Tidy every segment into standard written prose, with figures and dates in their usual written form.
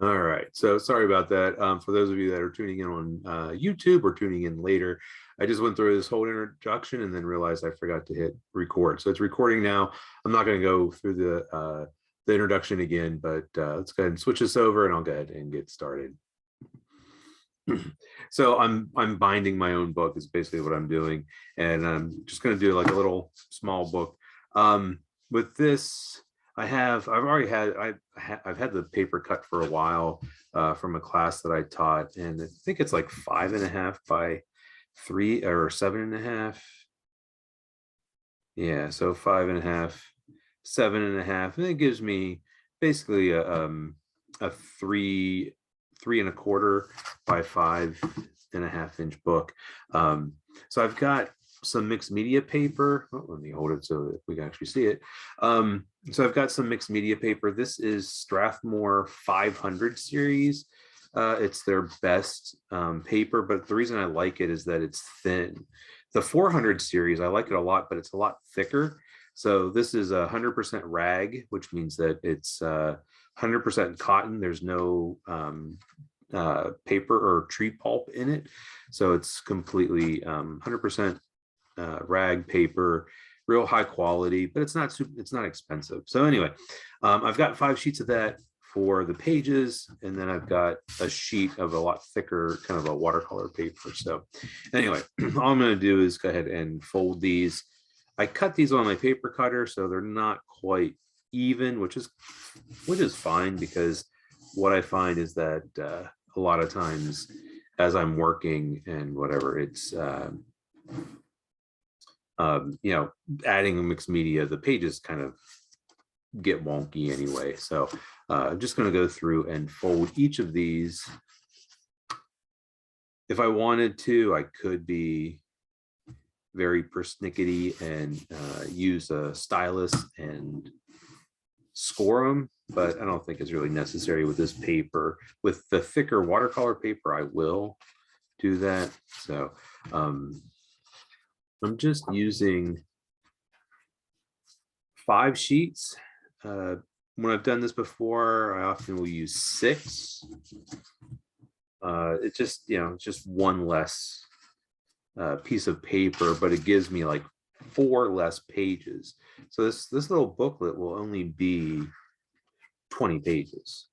All right, so sorry about that. For those of you that are tuning in on YouTube or tuning in later, I just went through this whole introduction and then realized I forgot to hit record. So it's recording now. I'm not going to go through the introduction again, but let's go ahead and switch this over, and I'll go ahead and get started. So I'm binding my own book is basically what I'm doing, and I'm just going to do like a little small book. With this, I've had the paper cut for a while from a class that I taught, and I think it's like 5.5 by 3 or 7.5. Yeah, so 5.5, 7.5, and it gives me basically a 3.25 by 5.5 inch book. So I've got some mixed media paper. Oh, let me hold it so that we can actually see it. So I've got some mixed media paper. This is Strathmore 500 series. It's their best paper, but the reason I like it is that it's thin. The 400 series, I like it a lot, but it's a lot thicker. So this is 100% rag, which means that it's 100% cotton. There's no paper or tree pulp in it. So it's completely 100% rag paper, real high quality, but it's not expensive. So anyway, I've got 5 sheets of that for the pages, and then I've got a sheet of a lot thicker kind of a watercolor paper. So anyway, all I'm going to do is go ahead and fold these. I cut these on my paper cutter, so they're not quite even, which is fine, because what I find is that a lot of times as I'm working and whatever, it's adding a mixed media, the pages kind of get wonky anyway. So I'm just going to go through and fold each of these. If I wanted to, I could be very persnickety and use a stylus and score them, but I don't think it's really necessary with this paper. With the thicker watercolor paper, I will do that. So I'm just using 5 sheets. When I've done this before, I often will use 6. It's just, it's just one less piece of paper, but it gives me like 4 less pages. So this little booklet will only be 20 pages.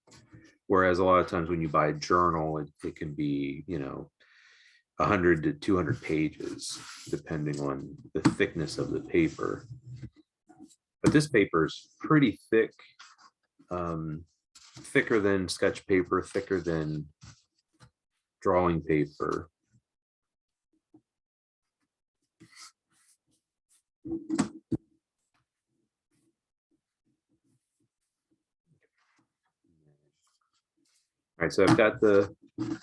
Whereas a lot of times when you buy a journal, it can be, 100 to 200 pages, depending on the thickness of the paper. But this paper is pretty thick, thicker than sketch paper, thicker than drawing paper. All right, so I've got the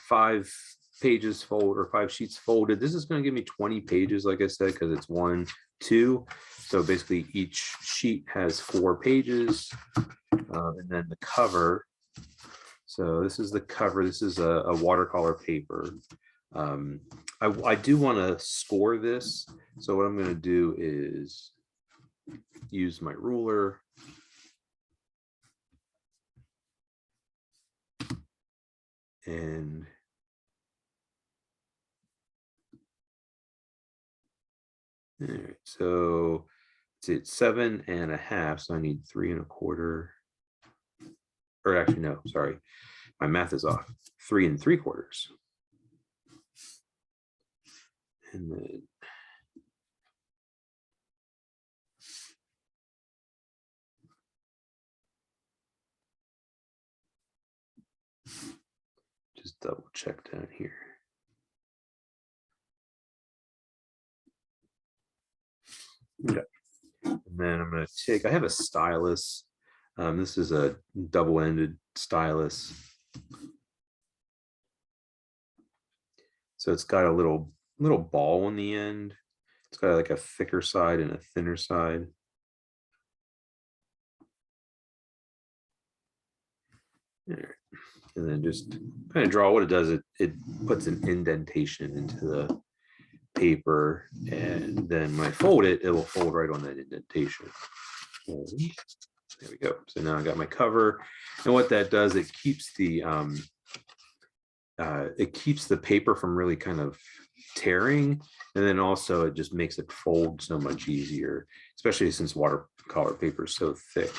5 pages folded, or 5 sheets folded. This is going to give me 20 pages, like I said, because it's 1, 2. So basically each sheet has 4 pages, and then the cover. So this is the cover. This is a watercolor paper. I do want to score this. So what I'm going to do is use my ruler. And all right, so it's 7.5, so I need 3.25. Or actually, no, sorry, my math is off. 3.75. And then just double check down here. Okay. And then I'm going to take, I have a stylus. This is a double-ended stylus. So it's got a little ball on the end. It's got like a thicker side and a thinner side. There. And then just kind of draw. What it does, it puts an indentation into the paper, and then when I fold it, it will fold right on that indentation. There we go. So now I got my cover, and what that does, it keeps the paper from really kind of tearing, and then also it just makes it fold so much easier, especially since watercolor paper is so thick.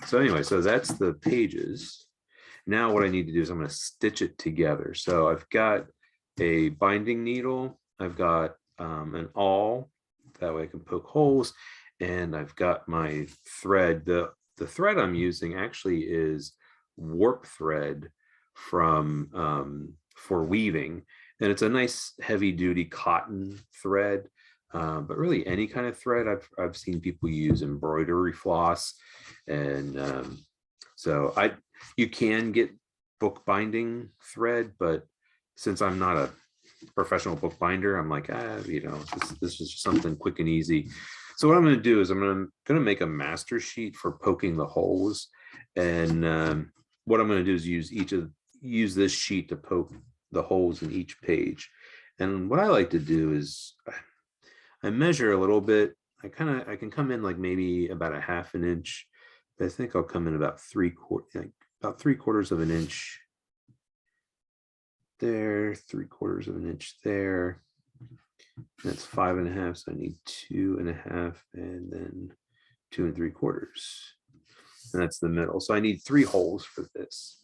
So anyway, so that's the pages. Now what I need to do is I'm going to stitch it together. So I've got a binding needle, I've got an awl, that way I can poke holes, and I've got my thread. The thread I'm using actually is warp thread from for weaving, and it's a nice heavy duty cotton thread, but really any kind of thread. I've seen people use embroidery floss, and so you can get bookbinding thread, but since I'm not a professional bookbinder, I'm like, this is something quick and easy. So what I'm going to do is I'm going to make a master sheet for poking the holes, and what I'm going to do is use this sheet to poke the holes in each page. And what I like to do is I measure a little bit. I can come in like maybe about a half an inch. But I think I'll come in about three quarters of an inch there, 3/4 of an inch there. That's 5.5, so I need 2.5, and then 2 3/4, and that's the middle. So I need 3 holes for this.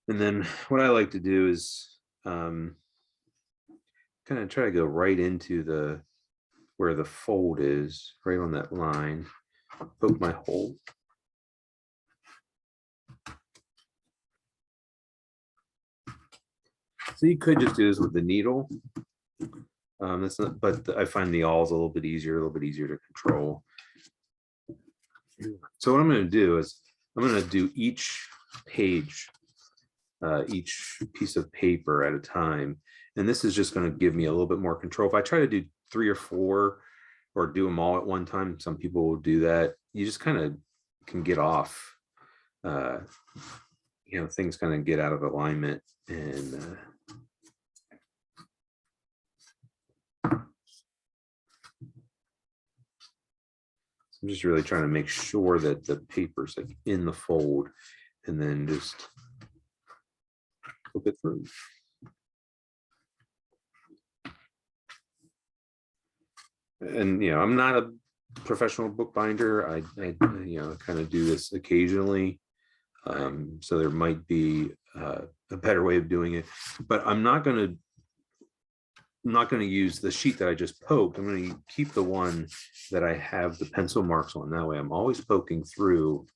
And then what I like to do is kind of try to go right into where the fold is, right on that line, poke my hole. So you could just do this with the needle. That's not, but I find the awls a little bit easier to control. So what I'm going to do is I'm going to do each page, each piece of paper at a time, and this is just going to give me a little bit more control. If I try to do 3 or 4 or do them all at one time, some people will do that. You just kind of can get off. Things kind of get out of alignment, and I'm just really trying to make sure that the paper's like in the fold, and then just flip it through. And I'm not a professional bookbinder. I kind of do this occasionally, so there might be a better way of doing it, but I'm not going to use the sheet that I just poked. I'm going to keep the one that I have the pencil marks on. That way I'm always poking through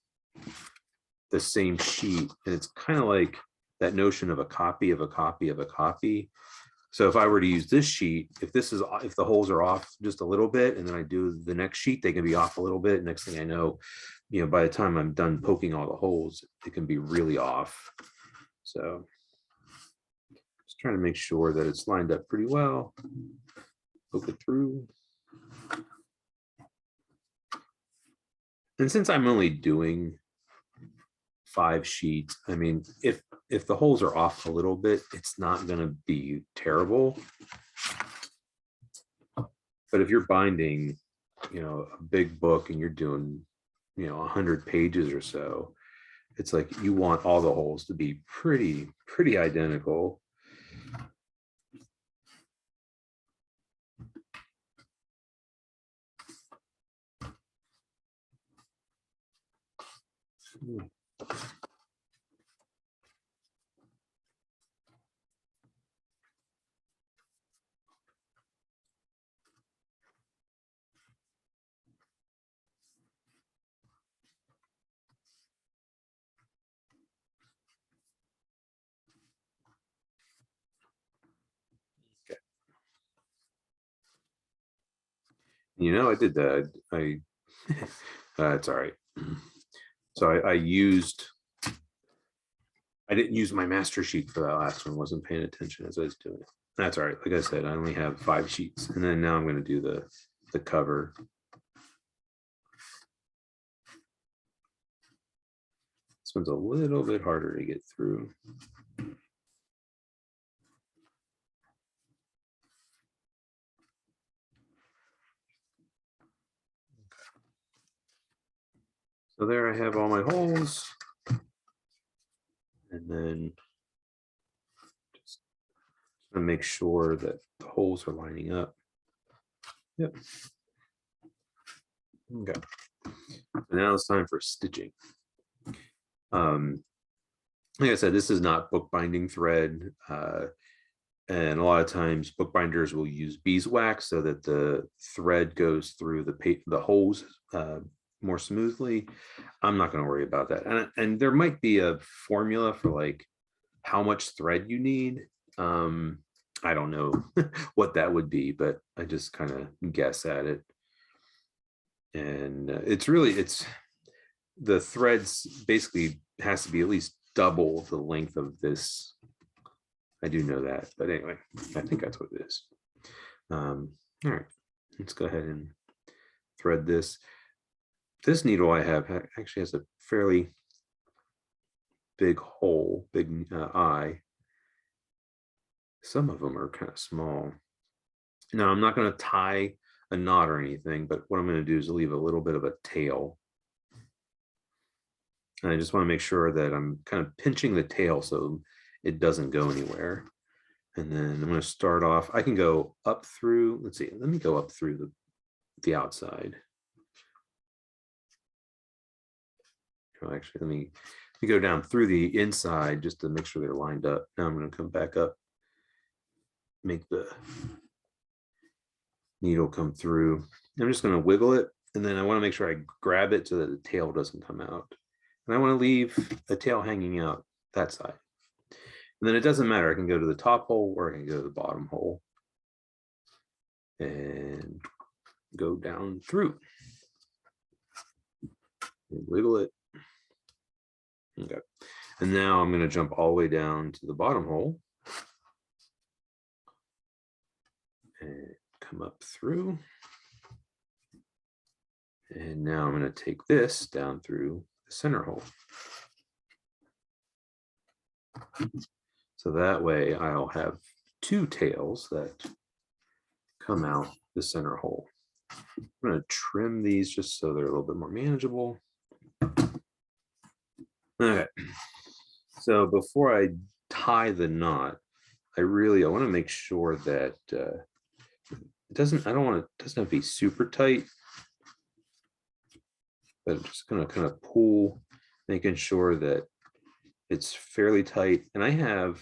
the same sheet, and it's kind of like that notion of a copy of a copy of a copy. So if I were to use this sheet, if the holes are off just a little bit, and then I do the next sheet, they can be off a little bit. Next thing I know, by the time I'm done poking all the holes, it can be really off. So just trying to make sure that it's lined up pretty well. Poke it through. And since I'm only doing 5 sheets, I mean, if the holes are off a little bit, it's not going to be terrible. But if you're binding, a big book and you're doing, 100 pages or so, it's like you want all the holes to be pretty identical. I did that. It's all right. So I didn't use my master sheet for that last one. Wasn't paying attention as I was doing it. That's all right. Like I said, I only have 5 sheets, and then now I'm going to do the cover. This one's a little bit harder to get through. So there I have all my holes. And then just gonna make sure that the holes are lining up. Yep. Okay. So now it's time for stitching. Like I said, this is not bookbinding thread. And a lot of times bookbinders will use beeswax so that the thread goes through the holes more smoothly. I'm not going to worry about that. And there might be a formula for like how much thread you need. I don't know what that would be, but I just kind of guess at it. And it's the threads basically has to be at least double the length of this. I do know that, but anyway, I think that's what it is. All right, let's go ahead and thread this. This needle I have actually has a fairly big hole, big eye. Some of them are kind of small. Now, I'm not going to tie a knot or anything, but what I'm going to do is leave a little bit of a tail. And I just want to make sure that I'm kind of pinching the tail so it doesn't go anywhere. And then I'm going to start off. I can go up through, let's see, let me go up through the outside. Actually, let me go down through the inside just to make sure they're lined up. Now I'm going to come back up, make the needle come through. I'm just going to wiggle it, and then I want to make sure I grab it so that the tail doesn't come out. And I want to leave the tail hanging out that side. And then it doesn't matter. I can go to the top hole or I can go to the bottom hole and go down through. And wiggle it. Okay. And now I'm going to jump all the way down to the bottom hole and come up through. And now I'm going to take this down through the center hole. So that way I'll have two tails that come out the center hole. I'm going to trim these just so they're a little bit more manageable. Okay. So before I tie the knot, I want to make sure that it doesn't have to be super tight, but I'm just going to kind of pull, making sure that it's fairly tight. And I have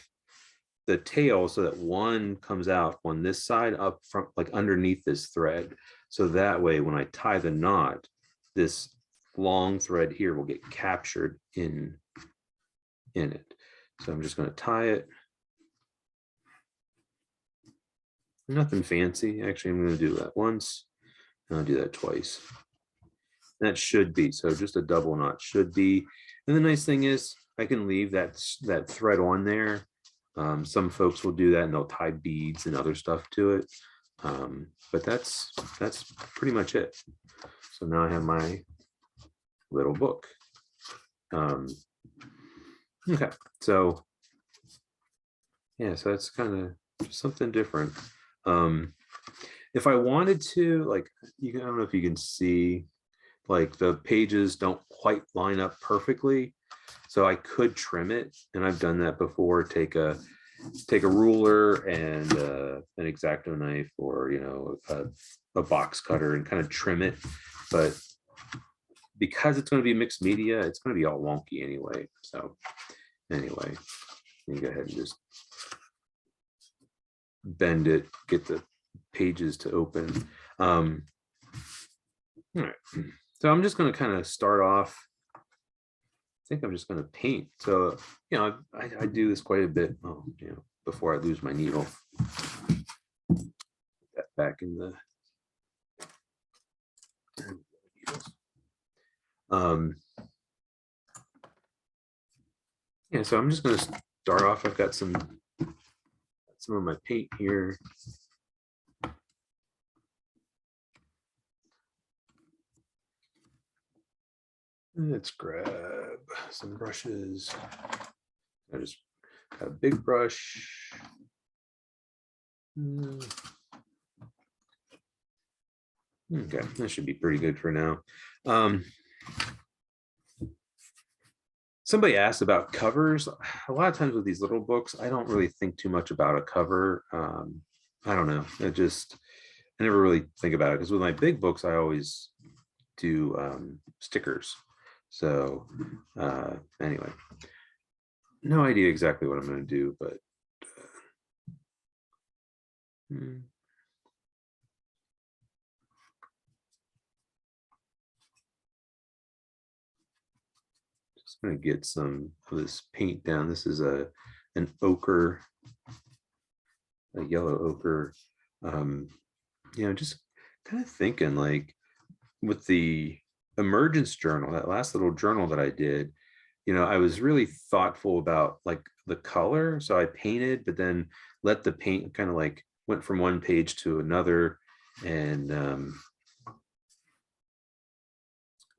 the tail so that one comes out on this side up front, like underneath this thread. So that way, when I tie the knot, this long thread here will get captured in it. So I'm just going to tie it. Nothing fancy. Actually, I'm going to do that once, and I'll do that twice. That should be, so just a double knot should be. And the nice thing is I can leave that thread on there. Some folks will do that and they'll tie beads and other stuff to it. But that's pretty much it. So now I have my little book. Okay, so yeah, so that's kind of something different. If I wanted to, like, I don't know if you can see, like the pages don't quite line up perfectly. So I could trim it, and I've done that before. Take a ruler and an X-Acto knife, or a box cutter, and kind of trim it. But because it's going to be mixed media, it's going to be all wonky anyway. So anyway, you go ahead and just bend it, get the pages to open. All right. So I'm just going to kind of start off. I think I'm just going to paint. So, I do this quite a bit, before I lose my needle. Put that back in the yeah, so I'm just going to start off. I've got some of my paint here. Let's grab some brushes. I just got a big brush. Okay, that should be pretty good for now. Somebody asked about covers. A lot of times with these little books, I don't really think too much about a cover. I don't know. I never really think about it because with my big books, I always do stickers. So anyway, no idea exactly what I'm going to do, but just going to get some of this paint down. This is an ochre, a yellow ochre. Just kind of thinking like with the Emergence Journal, that last little journal that I did, I was really thoughtful about like the color. So I painted, but then let the paint kind of like went from one page to another and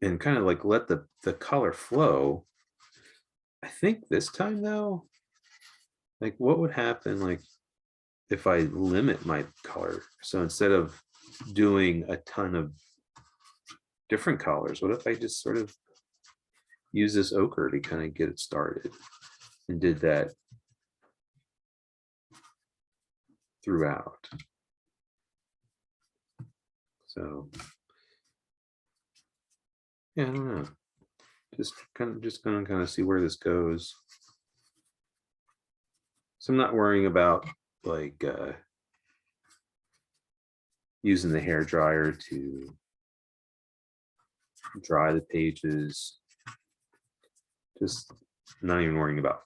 kind of like let the color flow. I think this time though, like what would happen like if I limit my color? So instead of doing a ton of different colors, what if I just sort of use this ochre to kind of get it started and did that throughout? So yeah, I don't know. Just gonna kind of see where this goes. So I'm not worrying about like using the hair dryer to dry the pages. Just not even worrying about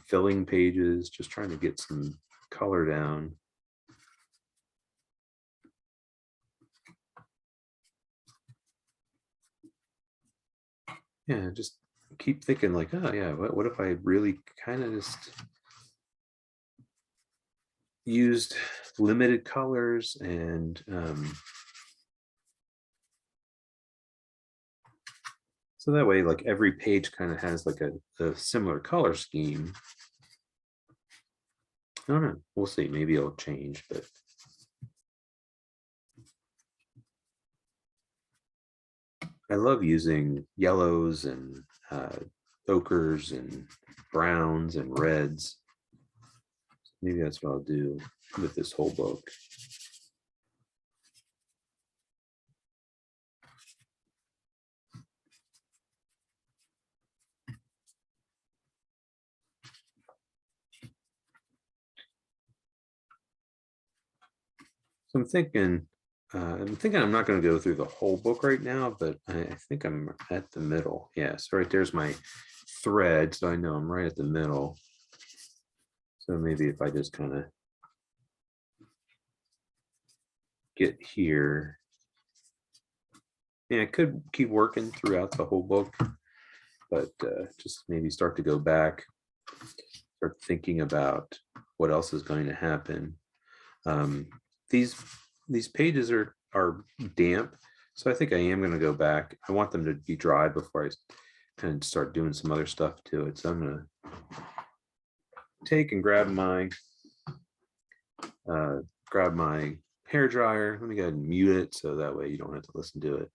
filling pages, just trying to get some color down. Yeah, just keep thinking like, oh yeah, what if I really kind of just used limited colors and so that way like every page kind of has like a similar color scheme. I don't know, we'll see, maybe it'll change, but I love using yellows and ochres and browns and reds. Maybe that's what I'll do with this whole book. So I'm thinking I'm not going to go through the whole book right now, but I think I'm at the middle. Yeah, so right there's my thread, so I know I'm right at the middle. So maybe if I just kind of get here, yeah, I could keep working throughout the whole book, but just maybe start to go back, start thinking about what else is going to happen. These pages are damp, so I think I am going to go back. I want them to be dry before I kind of start doing some other stuff to it. So I'm going to take and grab my hair dryer. Let me go ahead and mute it so that way you don't have to listen to it.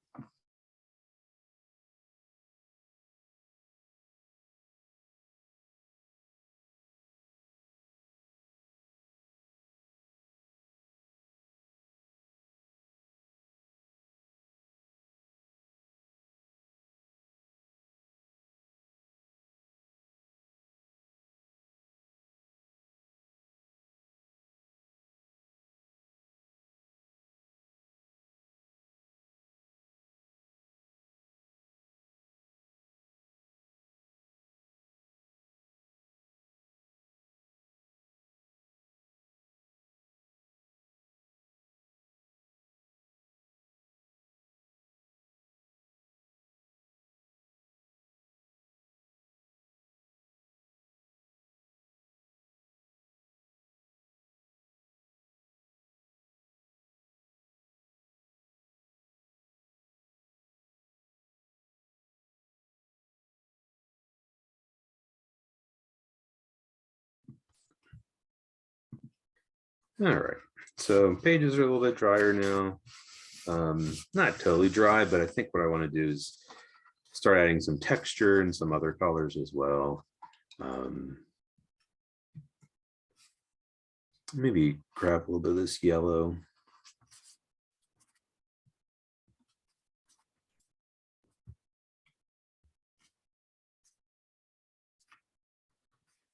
All right, so pages are a little bit drier now. Not totally dry, but I think what I want to do is start adding some texture and some other colors as well. Maybe grab a little bit of this yellow.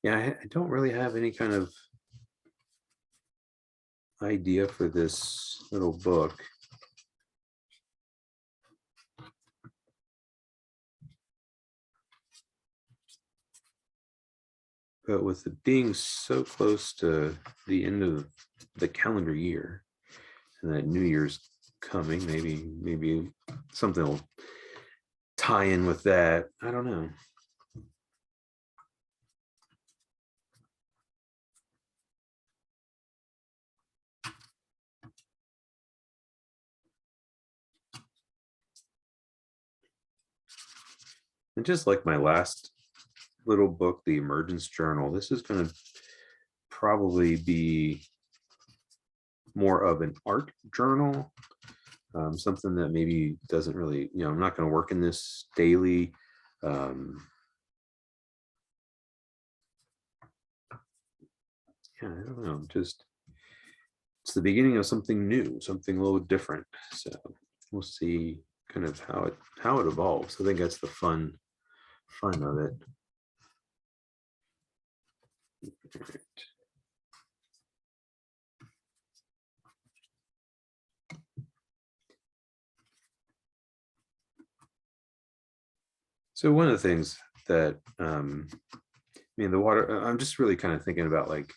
Yeah, I don't really have any kind of idea for this little book. But with it being so close to the end of the calendar year and that New Year's coming, maybe something will tie in with that. I don't know. And just like my last little book, the Emergence Journal, this is going to probably be more of an art journal, something that maybe doesn't really, I'm not going to work in this daily. Yeah, I don't know, just it's the beginning of something new, something a little different. So we'll see kind of how it evolves. I think that's the fun of it. All right. So one of the things that the water, I'm just really kind of thinking about like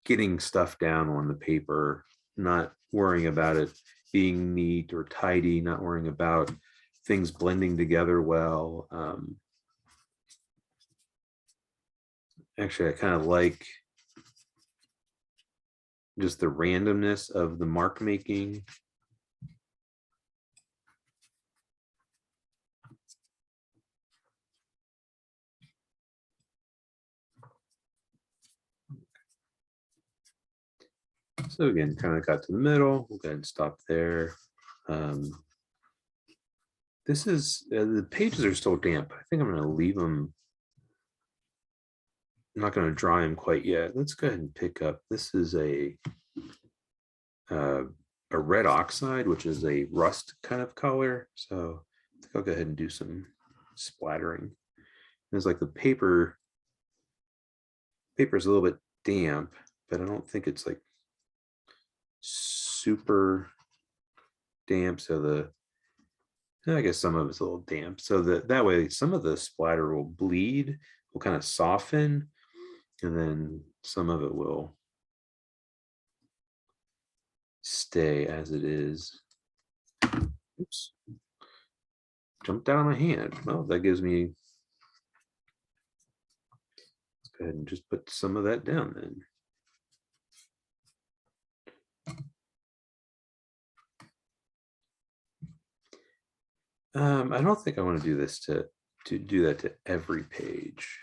getting stuff down on the paper, not worrying about it being neat or tidy, not worrying about things blending together well. Actually, I kind of like just the randomness of the mark making. So again, kind of got to the middle. We'll go ahead and stop there. This is, the pages are still damp. I think I'm going to leave them. I'm not going to dry them quite yet. Let's go ahead and pick up. This is a red oxide, which is a rust kind of color. So I think I'll go ahead and do some splattering. It's like the paper is a little bit damp, but I don't think it's like super damp. So I guess some of it's a little damp. So that way some of the splatter will bleed, will kind of soften, and then some of it will stay as it is. Oops. Jumped out of my hand. Well, that gives me, let's go ahead and just put some of that down then. I don't think I want to do this to do that to every page.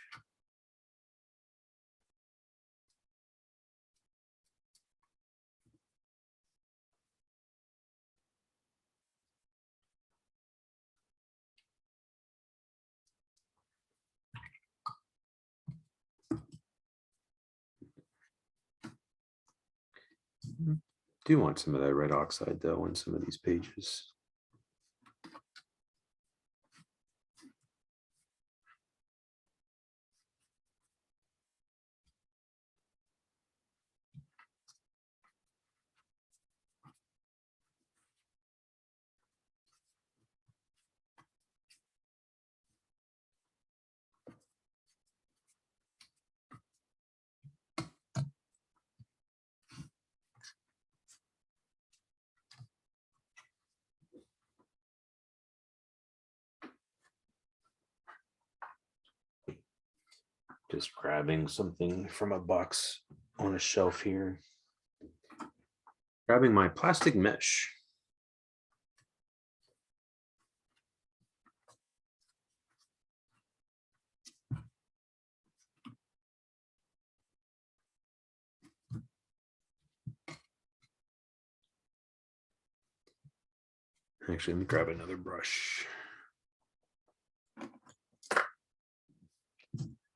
Do want some of that red oxide though on some of these pages. Just grabbing something from a box on a shelf here. Grabbing my plastic mesh. Actually, let me grab another brush.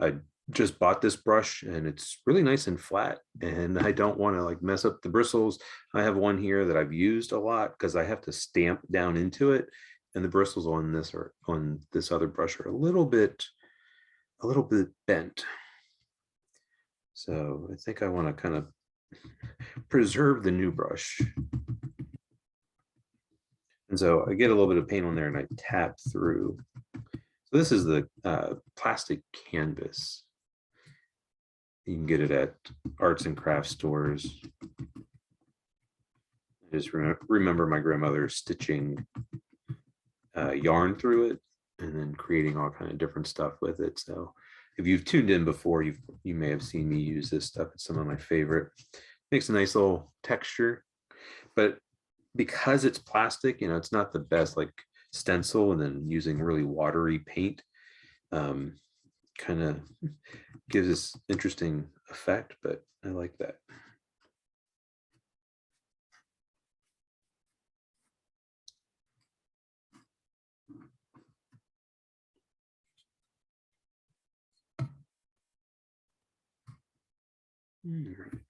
I just bought this brush and it's really nice and flat, and I don't want to like mess up the bristles. I have one here that I've used a lot because I have to stamp down into it, and the bristles on this or on this other brush are a little bit bent. So I think I want to kind of preserve the new brush. And so I get a little bit of paint on there and I tap through. So this is the plastic canvas. You can get it at arts and crafts stores. I just remember my grandmother stitching yarn through it and then creating all kind of different stuff with it. So if you've tuned in before, you may have seen me use this stuff. It's some of my favorite. Makes a nice little texture, but because it's plastic, you know, it's not the best like stencil, and then using really watery paint kind of gives this interesting effect, but I like that. All right.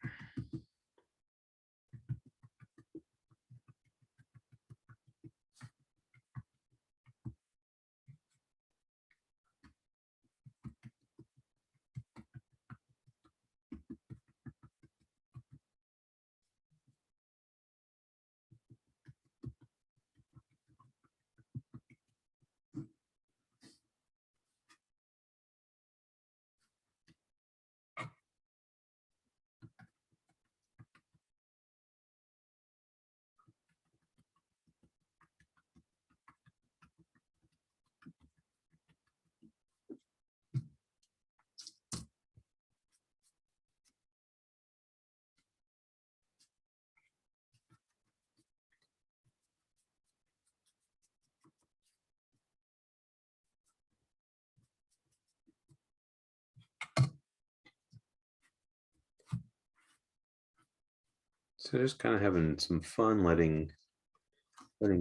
So just kind of having some fun letting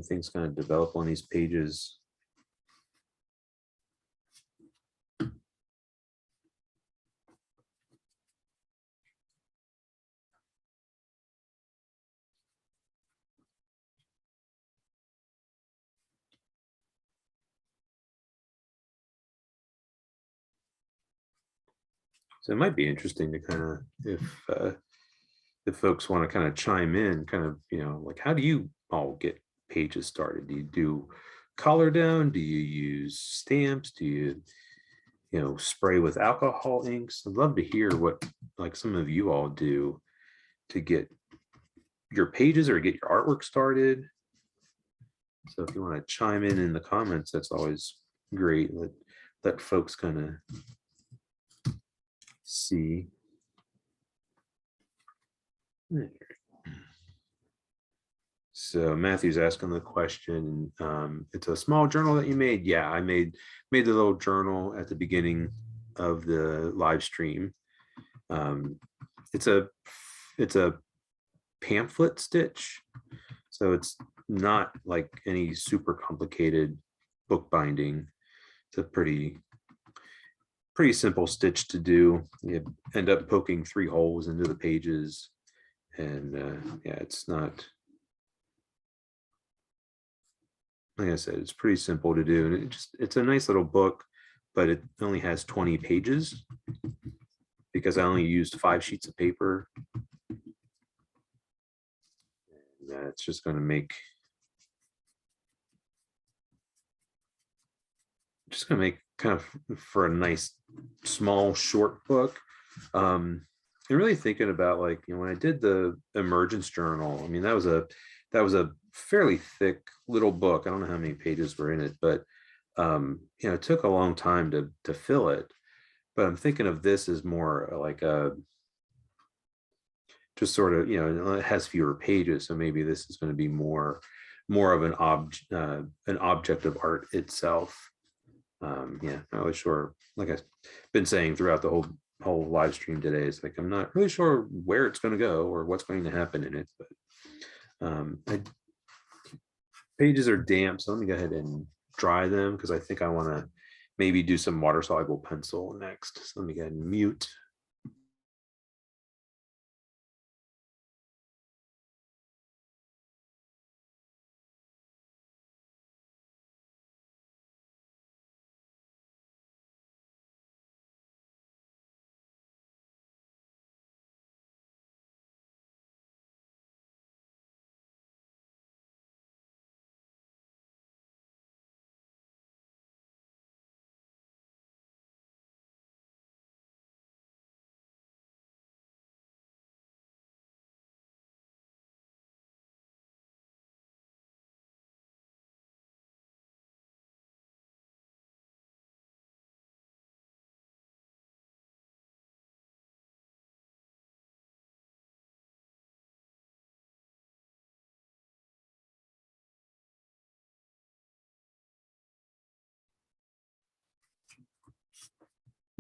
things kind of develop on these pages. So it might be interesting to kind of, if folks want to kind of chime in, kind of, you know, like how do you all get pages started? Do you do color down? Do you use stamps? Do you, you know, spray with alcohol inks? I'd love to hear what like some of you all do to get your pages or get your artwork started. So if you want to chime in the comments, that's always great. Let folks kind of see. So Matthew's asking the question, it's a small journal that you made. Yeah, I made the little journal at the beginning of the live stream. It's a pamphlet stitch, so it's not like any super complicated bookbinding. It's a pretty simple stitch to do. You end up poking 3 holes into the pages, and yeah, it's not, like I said, it's pretty simple to do, and it's a nice little book, but it only has 20 pages because I only used 5 sheets of paper. And it's just going to make kind of for a nice small short book. And really thinking about, like, you know, when I did the Emergence Journal, I mean, that was a fairly thick little book. I don't know how many pages were in it, but you know, it took a long time to fill it. But I'm thinking of this as more like a just sort of, you know, it has fewer pages, so maybe this is going to be more of an object of art itself. Yeah, not really sure. Like I've been saying throughout the whole live stream today, it's like I'm not really sure where it's going to go or what's going to happen in it. But pages are damp, so let me go ahead and dry them because I think I want to maybe do some water-soluble pencil next. So let me go ahead and mute.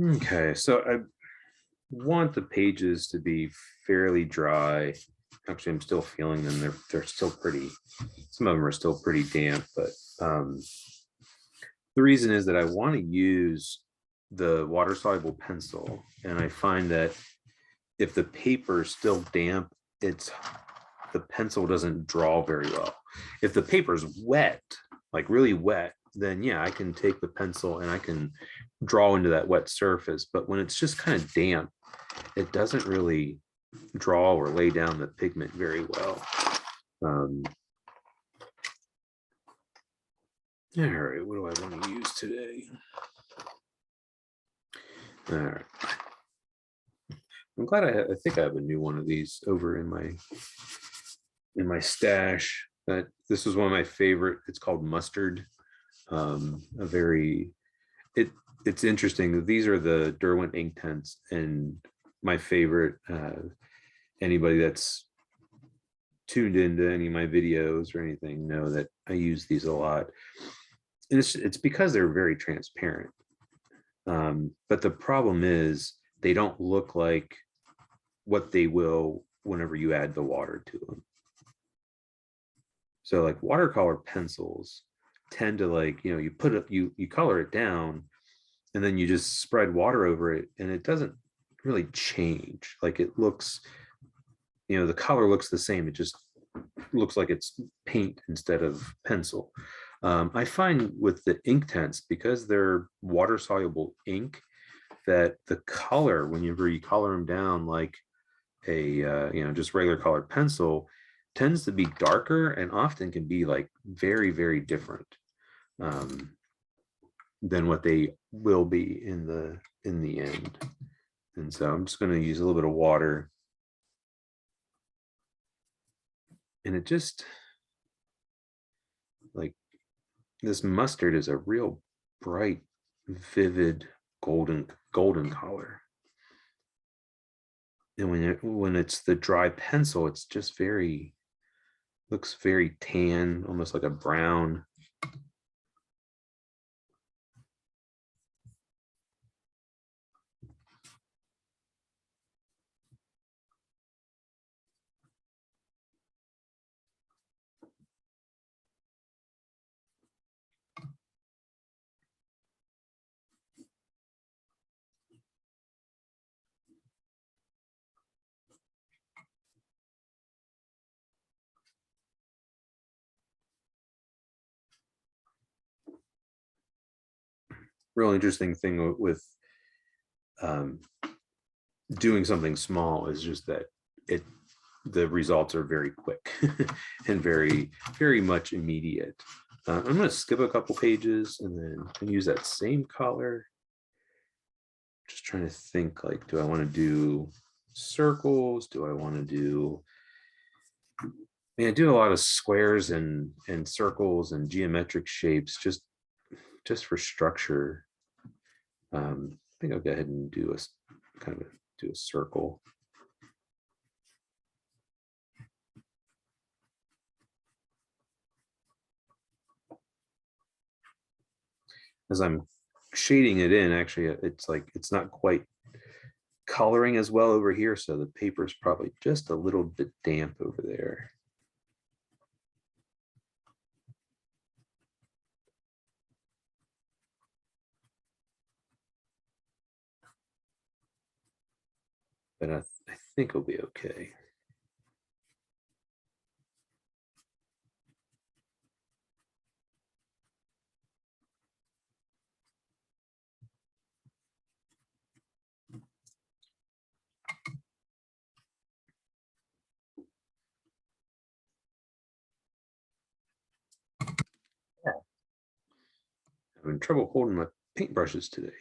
Okay, so I want the pages to be fairly dry. Actually, I'm still feeling them. They're still pretty, some of them are still pretty damp, but the reason is that I want to use the water-soluble pencil, and I find that if the paper is still damp, the pencil doesn't draw very well. If the paper is wet, like really wet, then yeah, I can take the pencil and I can draw into that wet surface. But when it's just kind of damp, it doesn't really draw or lay down the pigment very well. All right, what do I want to use today? All right. I'm glad I think I have a new one of these over in my stash. That this was one of my favorite. It's called Mustard. It's interesting. These are the Derwent Inktense, and my favorite. Anybody that's tuned into any of my videos or anything know that I use these a lot. And it's because they're very transparent. But the problem is they don't look like what they will whenever you add the water to them. So like watercolor pencils tend to, like, you know, you put it, you color it down and then you just spread water over it and it doesn't really change. Like it looks, you know, the color looks the same. It just looks like it's paint instead of pencil. I find with the Inktense, because they're water soluble ink, that the color, whenever you color them down like a you know, just regular colored pencil, tends to be darker and often can be like very, very different than what they will be in the end. And so I'm just going to use a little bit of water, and it just, like, this mustard is a real bright, vivid golden color. And when it's the dry pencil, it's just very, looks very tan, almost like a brown. Real interesting thing with doing something small is just that the results are very quick and very much immediate. I'm going to skip a couple pages and then use that same color. Just trying to think, like, do I want to do circles? Do I want to do, I do a lot of squares and circles and geometric shapes just for structure. I think I'll go ahead and do a circle. As I'm shading it in, actually, it's like it's not quite coloring as well over here, so the paper is probably just a little bit damp over there. but I think it'll be okay. Having trouble holding my paintbrushes today.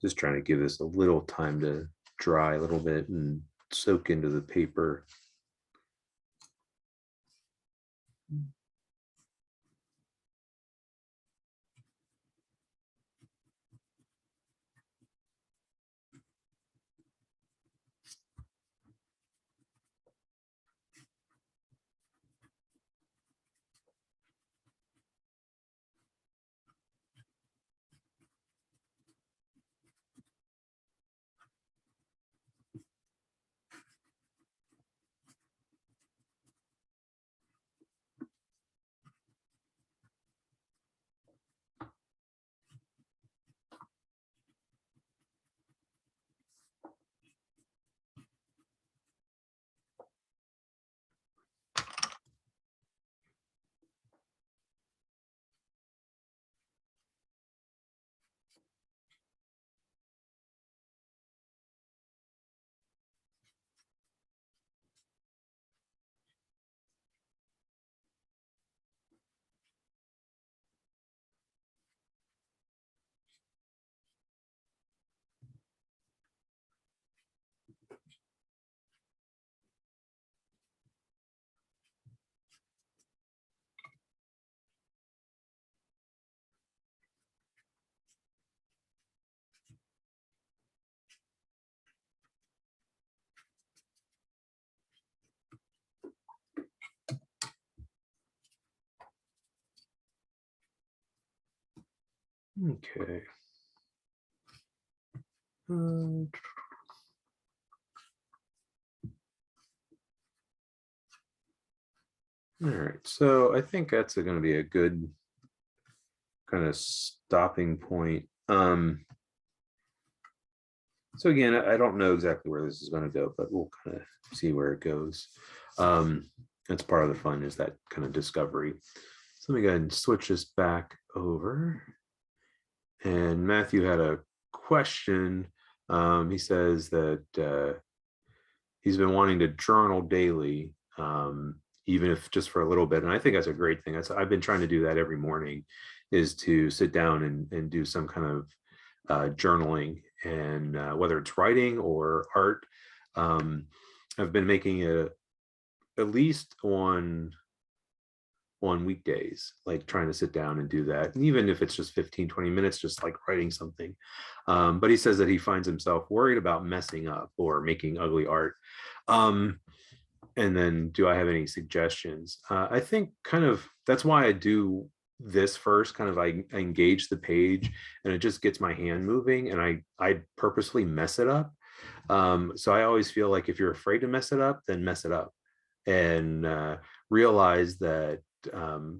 Just trying to give this a little time to dry a little bit and soak into the paper. Okay. All right, so I think that's going to be a good kind of stopping point. So again, I don't know exactly where this is going to go, but we'll kind of see where it goes. That's part of the fun, is that kind of discovery. So let me go ahead and switch this back over. And Matthew had a question. He says that he's been wanting to journal daily, even if just for a little bit. And I think that's a great thing. I've been trying to do that every morning, is to sit down and do some kind of journaling, and whether it's writing or art. I've been making it at least on weekdays, like trying to sit down and do that. And even if it's just 15-20 minutes, just like writing something. But he says that he finds himself worried about messing up or making ugly art. And then, do I have any suggestions? I think kind of that's why I do this first. Kind of, I engage the page, and it just gets my hand moving, and I purposely mess it up. So I always feel like if you're afraid to mess it up, then mess it up, and realize that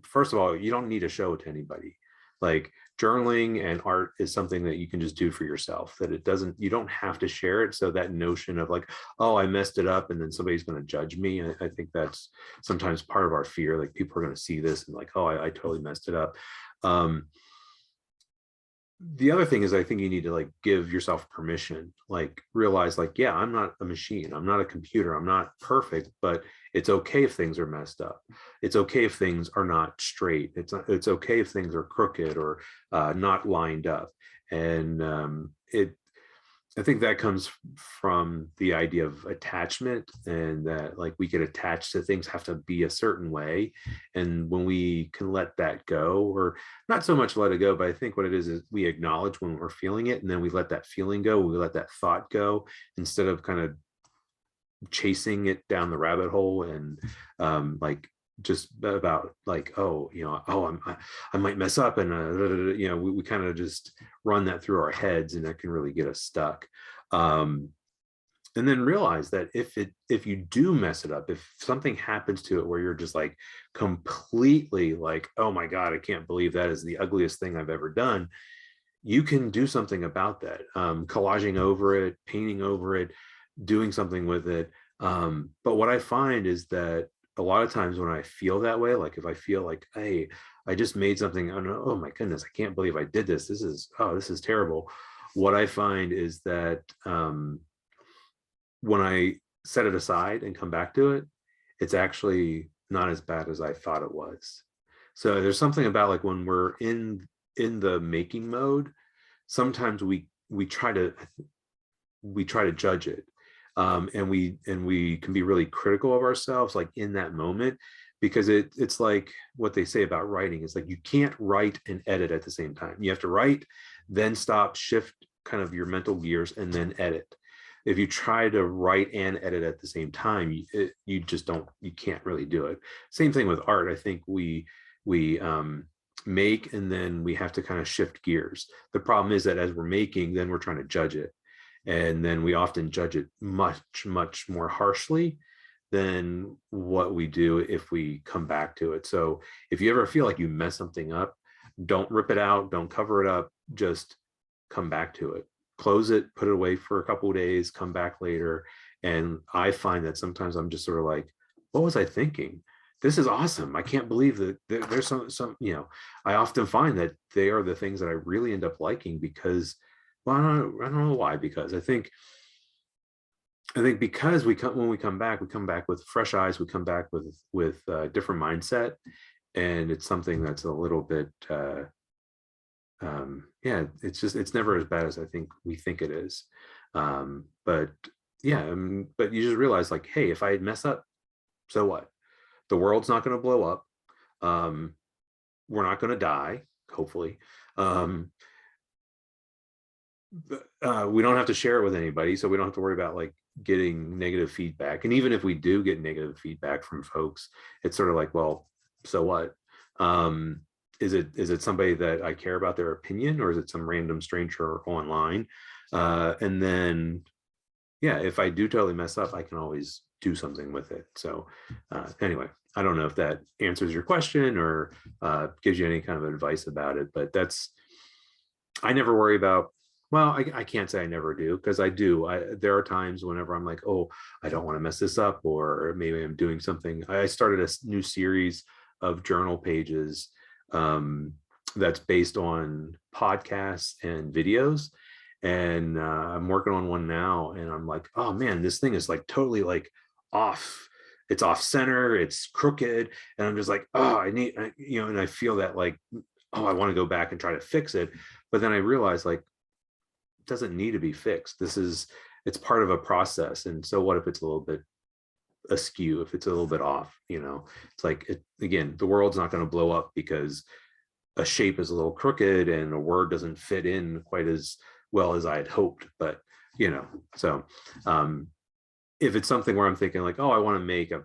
first of all, you don't need to show it to anybody. Like, journaling and art is something that you can just do for yourself, that you don't have to share it. So that notion of like, oh, I messed it up and then somebody's going to judge me, I think that's sometimes part of our fear. Like, people are going to see this and like, oh, I totally messed it up. The other thing is, I think you need to like give yourself permission, like realize like, yeah, I'm not a machine, I'm not a computer, I'm not perfect, but it's okay if things are messed up. It's okay if things are not straight. It's okay if things are crooked or not lined up. And I think that comes from the idea of attachment, and that like we get attached to things have to be a certain way. And when we can let that go, or not so much let it go, but I think what it is we acknowledge when we're feeling it, and then we let that feeling go, we let that thought go, instead of kind of chasing it down the rabbit hole, and like just about like, oh, I might mess up, and we kind of just run that through our heads, and that can really get us stuck. um and then realize that if you do mess it up, if something happens to it where you're just like completely like, oh my god, I can't believe that is the ugliest thing I've ever done, you can do something about that. Collaging over it, painting over it, doing something with it. But what I find is that a lot of times when I feel that way, like if I feel like, hey, I just made something, I don't know, oh my goodness, I can't believe I did this. This is terrible. What I find is that when I set it aside and come back to it, it's actually not as bad as I thought it was. So there's something about like when we're in the making mode, sometimes we try to judge it, and we can be really critical of ourselves like in that moment, because it's like what they say about writing is like you can't write and edit at the same time. You have to write, then stop, shift kind of your mental gears, and then edit. If you try to write and edit at the same time, you just don't, you can't really do it. Same thing with art. I think we make, and then we have to kind of shift gears. The problem is that as we're making, then we're trying to judge it, and then we often judge it much more harshly than what we do if we come back to it. So if you ever feel like you mess something up, don't rip it out, don't cover it up, just come back to it, close it, put it away for a couple of days, come back later. And I find that sometimes I'm just sort of like, what was I thinking? This is awesome. I can't believe that there's some, I often find that they are the things that I really end up liking because, well, I don't know why, because I think because when we come back with fresh eyes, we come back with a different mindset, and it's something that's a little bit, yeah, it's never as bad as I think we think it is. But yeah, but you just realize like, hey, if I mess up, so what? The world's not going to blow up. We're not going to die, hopefully. We don't have to share it with anybody, so we don't have to worry about like getting negative feedback. And even if we do get negative feedback from folks, it's sort of like, well, so what? Is it somebody that I care about their opinion, or is it some random stranger online? And then, yeah, if I do totally mess up, I can always do something with it. So anyway, I don't know if that answers your question or gives you any kind of advice about it, but I never worry about, well, I can't say I never do, because I do. There are times whenever I'm like, oh, I don't want to mess this up, or maybe I'm doing something. I started a new series of journal pages that's based on podcasts and videos. And I'm working on one now, and I'm like, oh man, this thing is like totally like off. It's off center, it's crooked. And I'm just like, oh, and I feel that like, oh, I want to go back and try to fix it. But then I realize like, it doesn't need to be fixed. It's part of a process. And so what if it's a little bit askew, if it's a little bit off, it's like, again, the world's not going to blow up because a shape is a little crooked and a word doesn't fit in quite as well as I had hoped. But, so if it's something where I'm thinking like, oh, I want to make a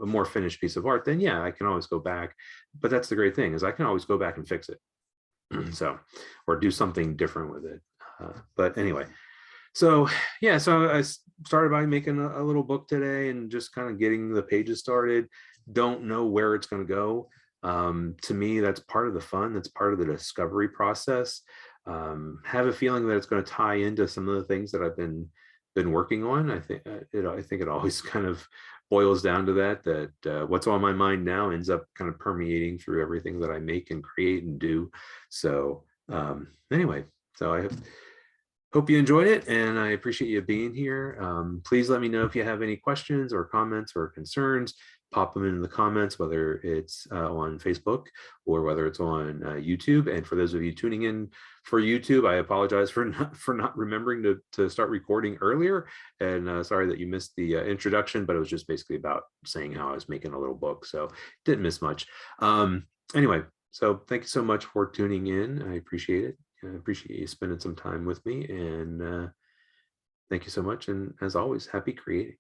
more finished piece of art, then yeah, I can always go back. But that's the great thing, is I can always go back and fix it. So, or do something different with it. But anyway, so yeah, so I started by making a little book today and just kind of getting the pages started. Don't know where it's going to go. To me, that's part of the fun. That's part of the discovery process. Have a feeling that it's going to tie into some of the things that I've been working on. I think it always kind of boils down to that what's on my mind now ends up kind of permeating through everything that I make and create and do. So anyway, so hope you enjoyed it, and I appreciate you being here. Please let me know if you have any questions or comments or concerns. Pop them in the comments, whether it's on Facebook or whether it's on YouTube. And for those of you tuning in for YouTube, I apologize for not remembering to start recording earlier. And sorry that you missed the introduction, but it was just basically about saying how I was making a little book, so didn't miss much. Anyway, so thank you so much for tuning in. I appreciate it. I appreciate you spending some time with me, and thank you so much. And as always, happy creating.